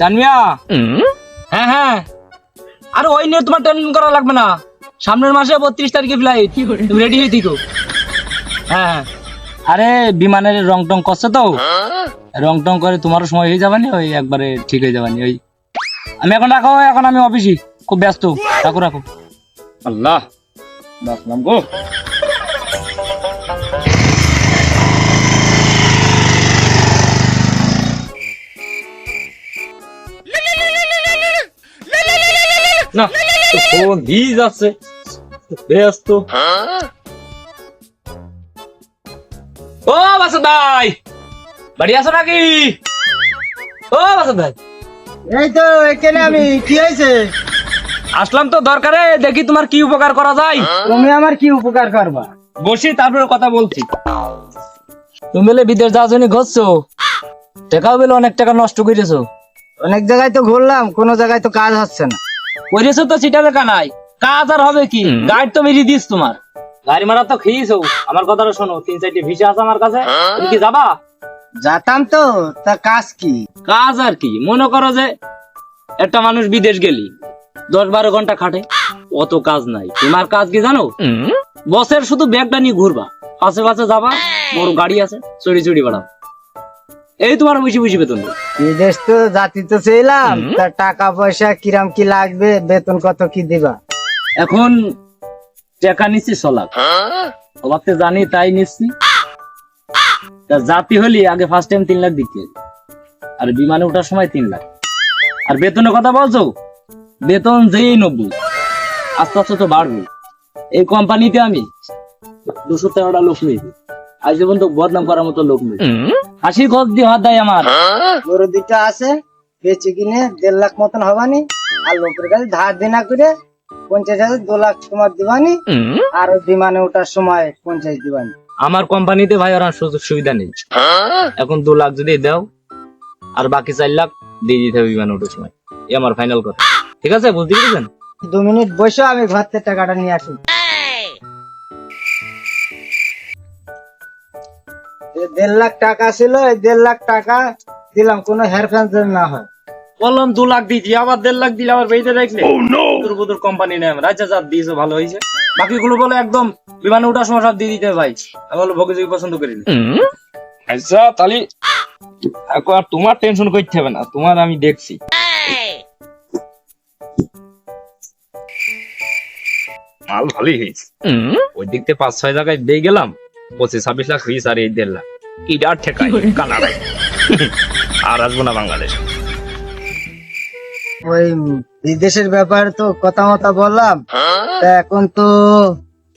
জানমিয়া হ্যাঁ হ্যাঁ আরে ওই নিয়ে তোমার টেনশন করা লাগবে না। সামনের মাসে 32 তারিখে ফ্লাইট, তুমি রেডি হয়ে থেকো। হ্যাঁ আরে বিমানের রং টং করছে তো, রং টং করে তোমারও সময় হয়ে যাবানি, ওই একবারে ঠিক হয়ে যাবানি। ওই আমি এখন রাখো, এখন আমি অফিসে খুব ব্যস্ত। রাখো রাখো। আল্লাহ বাসলাম গো। না ফোন দিয়ে যাচ্ছে, ব্যস্ত। ও বাসুদ ভাই, বাড়ি আছো নাকি? ও বাসুদ ভাই, এই তো এখানে আমি। কি হয়েছে? আসলাম তো দরকারে, দেখি তোমার কি উপকার করা যায়। তুমি আমার কি উপকার করবা? বসি তারপরে কথা বলছি। তুমি বলে বিদেশ যাওয়ার জন্য ঘুরছো, টাকাও বলে অনেক টাকা নষ্ট করেছো। অনেক জায়গায় তো ঘুরলাম, কোন জায়গায় তো কাজ হচ্ছে না। করেছো তো চিটা দেখা নাই, কাজ আর হবে কি? গাড়ি তো মেরিয়ে দিস তোমার, গাড়ি মারা তো খেয়েছো। আমার কথাটা শোনো, 3-4টি ভিসা আছে আমার কাছে, তুমি কি যাবা? যেতাম তো, তা কাজ কি? কাজ আর কি, মনে করো যে একটা মানুষ বিদেশ গেলি 10-12 ঘন্টা খাটে, অত কাজ নাই। তোমার কাজ কি জানো? বসের শুধু ব্যাগটা নিয়ে ঘুরবা, পাশে পাশে যাবা, বড় গাড়ি আছে, চড়ি চড়ি বেড়াও। এই তোমার বেশি বেশি বেতন। বিদেশ তো জাতি তো ছিলাম, তা টাকা পয়সা কিরাম কি লাগবে, বেতন কত কি দিবা? এখন টাকা নিচ্ছি 6 লাখ, সবাতে জানি তাই নিচ্ছি। তা জাতি হলি আগে ফার্স্ট টাইম 3 লাখ দিতে, আর বিমানে ওঠার সময় 3 লাখ। আর বেতনের কথা বলছো, বেতন যেই 90, আস্তে আস্তে তো বাড়বে। এই কোম্পানিতে আমি 213টা লোক নিয়েছি, আজ যেমন তো বদনাম করার মতো লোক নেই। হাসি খোঁজ দিয়ে হাত দেয় আমার। গরু দুটা আছে, বেচে কিনে 1.5 লাখ মতন হবানি। আর লোকের কাছে ধার দেনা করে 50,000 2 লাখ তোমার দিবানি। আর ওই বিমানে ওঠার সময় 50 দিবানি। আমার কোম্পানিতে ভাই আর সুযোগ সুবিধা নেই। এখন 2 লাখ যদি দাও, আর বাকি 4 লাখ দিয়ে দিতে হবে বিমানে ওঠার সময়। এই আমার ফাইনাল কথা, ঠিক আছে? বুঝতে পেরেছেন? 2 মিনিট বসে আমি ঘর থেকে টাকাটা নিয়ে আসি। 1.5 লাখ টাকা ছিল, এই 1.5 লাখ টাকা দিলাম, কোনো হেরফের যেন না হয়। বললাম 2 লাখ দিয়েছি, আবার 1.5 লাখ দিলে আবার বেঁধে রাখলে। বুদুর কোম্পানি নেই আমার। আচ্ছা যা দিয়েছো ভালো হয়েছে, বাকিগুলো বলে একদম বিমানে ওঠার সময় সব দিয়ে দিতে হবে ভাই। আমি বলো ভোগী পছন্দ করি না। আচ্ছা তাহলে আর তোমার টেনশন করতে হবে না, তোমার আমি দেখছি। মাল ভালোই হয়েছে, ওই দিক থেকে 5-6 জায়গায় দিয়ে গেলাম, 25-26 লাখ হয়েছে। আর এই 1.5 লাখ কি ডার ঠেকাই কানাডায়। আর আসবো না বাংলাদেশ। ওই বিদেশের ব্যাপারে তো কথা মতো বললাম, তা এখন তো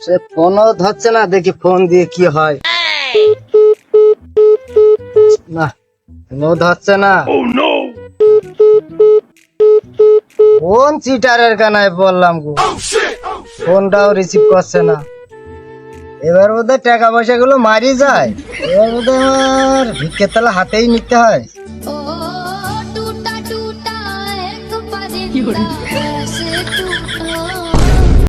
সে ফোনও ধরছে না। দেখি ফোন দিয়ে কি হয়। না, ফোনও ধরছে না। ফোন চিটারের কানায় বললাম গো, ফোনটাও রিসিভ করছে না। এবার বোধহয় টাকা পয়সা গুলো মারি যায়, এবার বোধহয় আমার ভিক্ষের তালা হাতেই নিতে হয়। ओ टूटा टूटा एक परिंदा